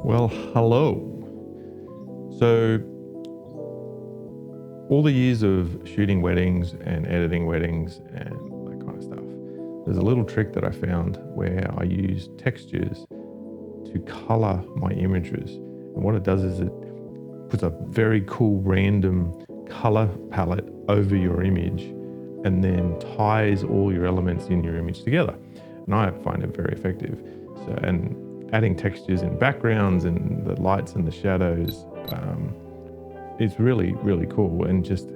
Well, hello. So, all the years of shooting weddings and editing weddings and that kind of stuff, there's a little trick that I found where I use textures to color my images. And what it does is it puts a very cool random color palette over your image and then ties all your elements in your image together. And I find it very effective. So, and adding textures in backgrounds and the lights and the shadows, it's really, really cool and just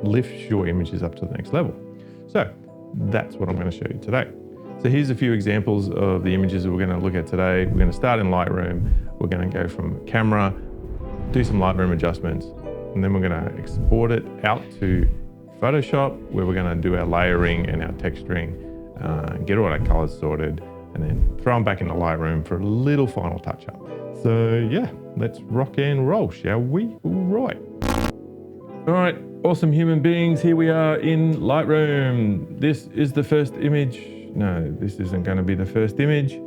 lifts your images up to the next level. So that's what I'm going to show you today. So here's a few examples of the images that we're going to look at today. We're going to start in Lightroom. We're going to go from camera, do some Lightroom adjustments, and then we're going to export it out to Photoshop, where we're going to do our layering and our texturing, get all our colors sorted, and then throw them back into Lightroom for a little final touch up. So yeah, let's rock and roll, shall we? All right, awesome human beings. Here we are in Lightroom. This is the first image. No, this isn't going to be the first image.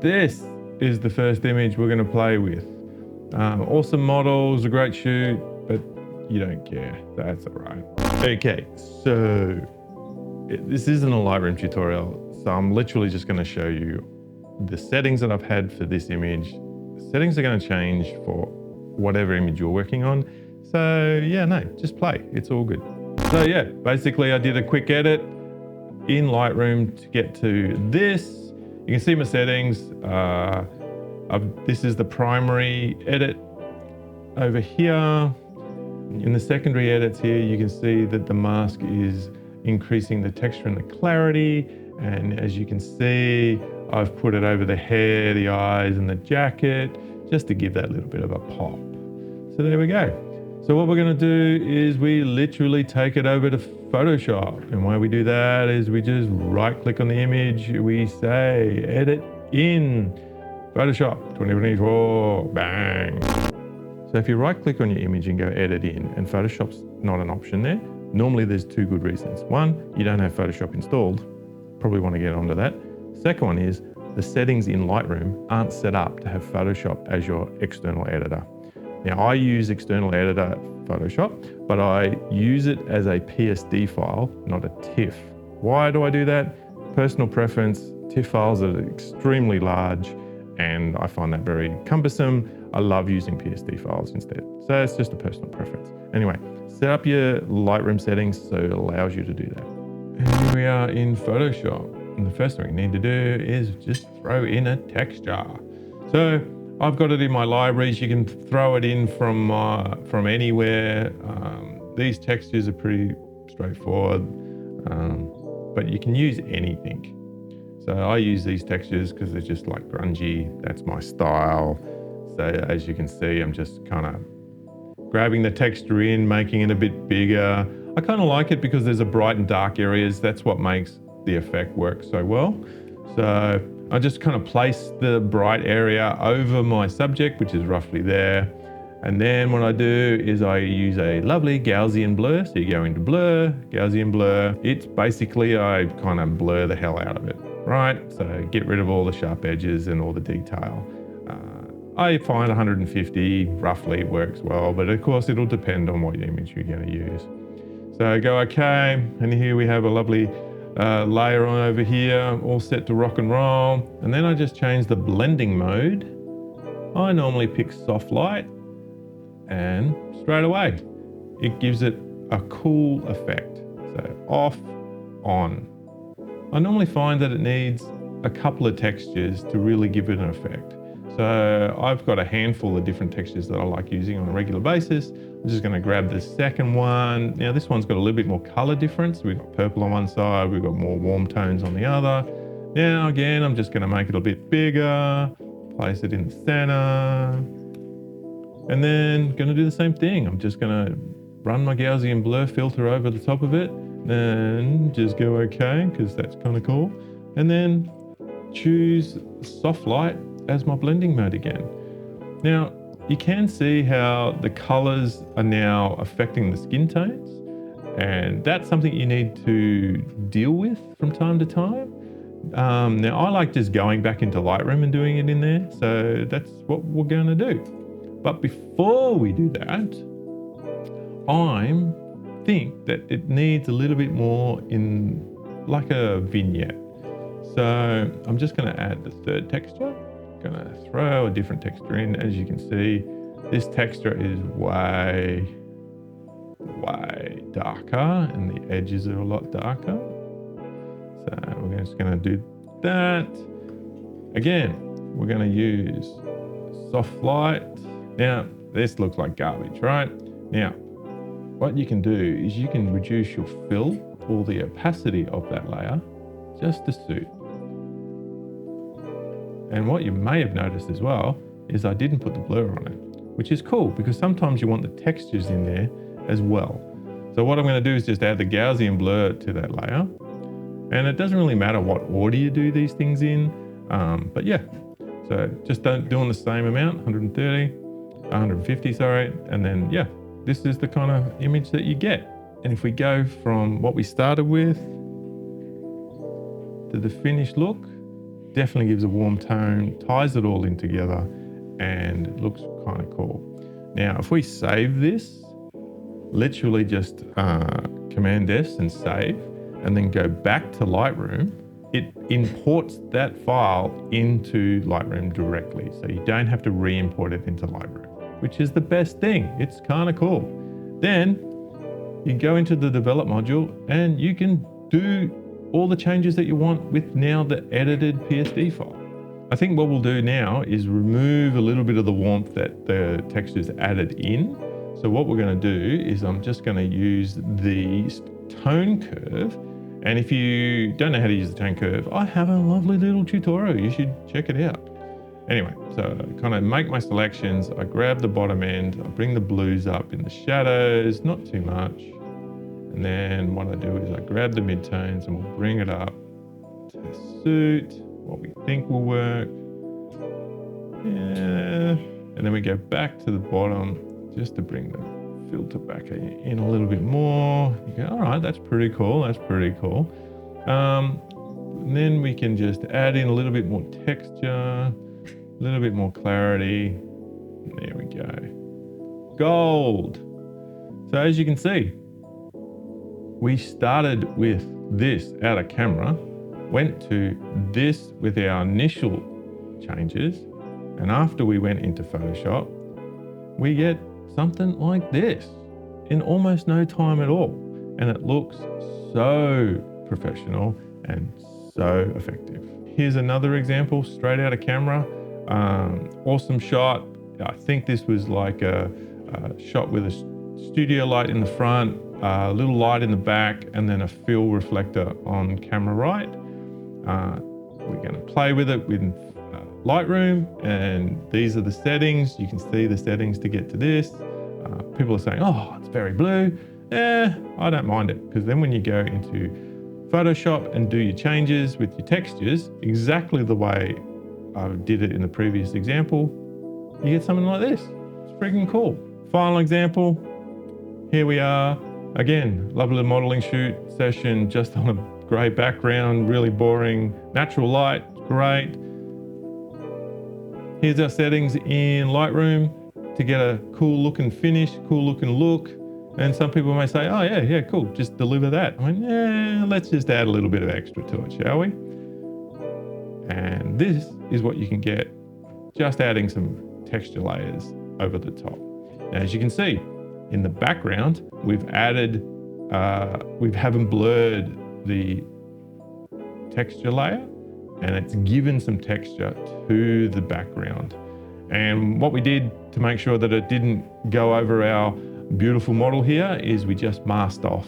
This is the first image we're going to play with. Awesome models, a great shoot, but you don't care. That's all right. Okay, so this isn't a Lightroom tutorial. So I'm literally just going to show you the settings that I've had for this image. The settings are going to change for whatever image you're working on. So yeah, no, just play. It's all good. So yeah, basically I did a quick edit in Lightroom to get to this. You can see my settings. This is the primary edit over here. In the secondary edits here, you can see that the mask is increasing the texture and the clarity. And as you can see, I've put it over the hair, the eyes, and the jacket, just to give that little bit of a pop. So there we go. So what we're going to do is we literally take it over to Photoshop. And why we do that is we just right click on the image. We say edit in Photoshop 2024, bang. So if you right click on your image and go edit in, and Photoshop's not an option there, normally there's two good reasons. One, you don't have Photoshop installed. Probably want to get onto that. Second one is the settings in Lightroom aren't set up to have Photoshop as your external editor. Now I use external editor Photoshop, but I use it as a PSD file, not a TIFF. Why do I do that? Personal preference. TIFF files are extremely large and I find that very cumbersome. I love using PSD files instead. So it's just a personal preference. Anyway, set up your Lightroom settings so it allows you to do that. And here we are in Photoshop. And the first thing we need to do is just throw in a texture. So I've got it in my libraries. You can throw it in from anywhere. These textures are pretty straightforward, but you can use anything. So I use these textures because they're just like grungy. That's my style. So as you can see, I'm just kind of grabbing the texture in, making it a bit bigger. I kind of like it because there's a bright and dark areas. That's what makes the effect work so well. So I just kind of place the bright area over my subject, which is roughly there. And then what I do is I use a lovely Gaussian blur. So you go into blur, Gaussian blur. It's basically, I kind of blur the hell out of it, right? So get rid of all the sharp edges and all the detail. I find 150 roughly works well, but of course it'll depend on what image you're going to use. So I go okay, and here we have a lovely layer on over here, all set to rock and roll. And then I just change the blending mode. I normally pick soft light, and straight away, it gives it a cool effect. So off, on. I normally find that it needs a couple of textures to really give it an effect. So I've got a handful of different textures that I like using on a regular basis. I'm just going to grab the second one. Now this one's got a little bit more color difference. We've got purple on one side, we've got more warm tones on the other. Now again, I'm just going to make it a bit bigger, place it in the center, and then going to do the same thing. I'm just going to run my Gaussian blur filter over the top of it, and just go okay, because that's kind of cool. And then choose soft light as my blending mode again. Now, you can see how the colors are now affecting the skin tones, and that's something you need to deal with from time to time. Now I like just going back into Lightroom and doing it in there. So that's what we're going to do. But before we do that, I think that it needs a little bit more in like a vignette. So I'm just going to add the third texture. Going to throw a different texture in. As you can see, this texture is way darker and the edges are a lot darker. So we're just going to do that. Again, we're going to use soft light. Now, this looks like garbage, right? Now, what you can do is you can reduce your fill or the opacity of that layer just to suit. And what you may have noticed as well is I didn't put the blur on it, which is cool because sometimes you want the textures in there as well. So what I'm going to do is just add the Gaussian blur to that layer. And it doesn't really matter what order you do these things in, but yeah. So just doing the same amount, 150, sorry. And then, yeah, this is the kind of image that you get. And if we go from what we started with to the finished look, definitely gives a warm tone, ties it all in together, and looks kind of cool. Now, if we save this, literally just Command S and save, and then go back to Lightroom, it imports that file into Lightroom directly. So you don't have to re-import it into Lightroom, which is the best thing. It's kind of cool. Then you go into the develop module and you can do all the changes that you want with now the edited PSD file. I think what we'll do now is remove a little bit of the warmth that the texture's added in. So what we're going to do is I'm just going to use the tone curve. And if you don't know how to use the tone curve, I have a lovely little tutorial. You should check it out. Anyway, so I kind of make my selections. I grab the bottom end. I bring the blues up in the shadows, not too much. And then what I do is I grab the midtones and we'll bring it up to suit what we think will work. Yeah. And then we go back to the bottom just to bring the filter back in a little bit more. You go, all right, that's pretty cool. That's pretty cool. And then we can just add in a little bit more texture, a little bit more clarity. There we go. Gold. So as you can see, we started with this out of camera, went to this with our initial changes, and after we went into Photoshop, we get something like this in almost no time at all. And it looks so professional and so effective. Here's another example straight out of camera. Awesome shot. I think this was like a shot with a studio light in the front, a little light in the back, and then a fill reflector on camera right. We're going to play with it with Lightroom, and these are the settings. You can see the settings to get to this. People are saying, oh, it's very blue. I don't mind it, because then when you go into Photoshop and do your changes with your textures, exactly the way I did it in the previous example, you get something like this. It's freaking cool. Final example, here we are. Again, lovely modeling shoot session, just on a grey background, really boring, natural light, great. Here's our settings in Lightroom to get a cool looking finish, cool looking look. And some people may say, oh yeah, cool, just deliver that. I mean, yeah, let's just add a little bit of extra to it, shall we? And this is what you can get just adding some texture layers over the top. Now, as you can see, in the background, we haven't blurred the texture layer, and it's given some texture to the background. And what we did to make sure that it didn't go over our beautiful model here is we just masked off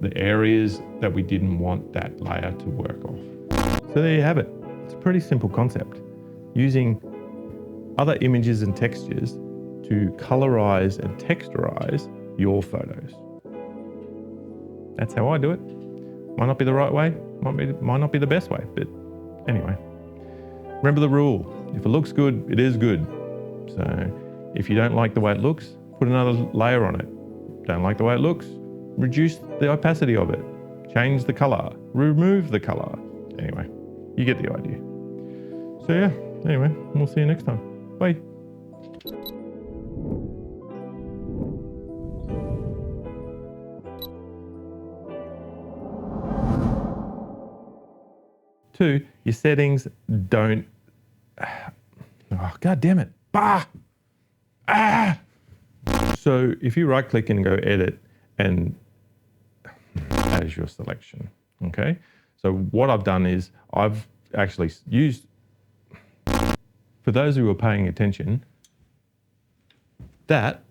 the areas that we didn't want that layer to work off. So there you have it. It's a pretty simple concept, using other images and textures to colorize and texturize your photos. That's how I do it. Might not be the right way, might not be the best way, but anyway. Remember the rule, if it looks good, it is good. So if you don't like the way it looks, put another layer on it. Don't like the way it looks, reduce the opacity of it. Change the color, remove the color. Anyway, you get the idea. So yeah, anyway, we'll see you next time. Bye. Two, your settings don't, oh, God damn it. Bah! Ah! So if you right click and go edit and as your selection, okay? So what I've done is I've actually used, for those who are paying attention, that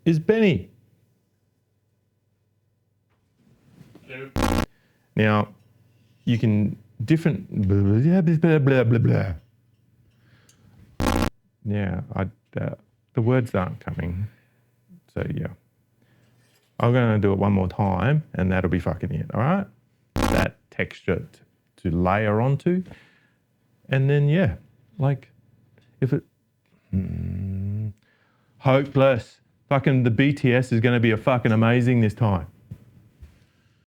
is Benny. Now, you can different blah, blah, blah, blah, blah. Yeah, the words aren't coming. So yeah. I'm going to do it one more time and that'll be fucking it, all right? That texture to layer onto. And then, yeah, like if it, hopeless. Fucking the BTS is going to be a fucking amazing this time.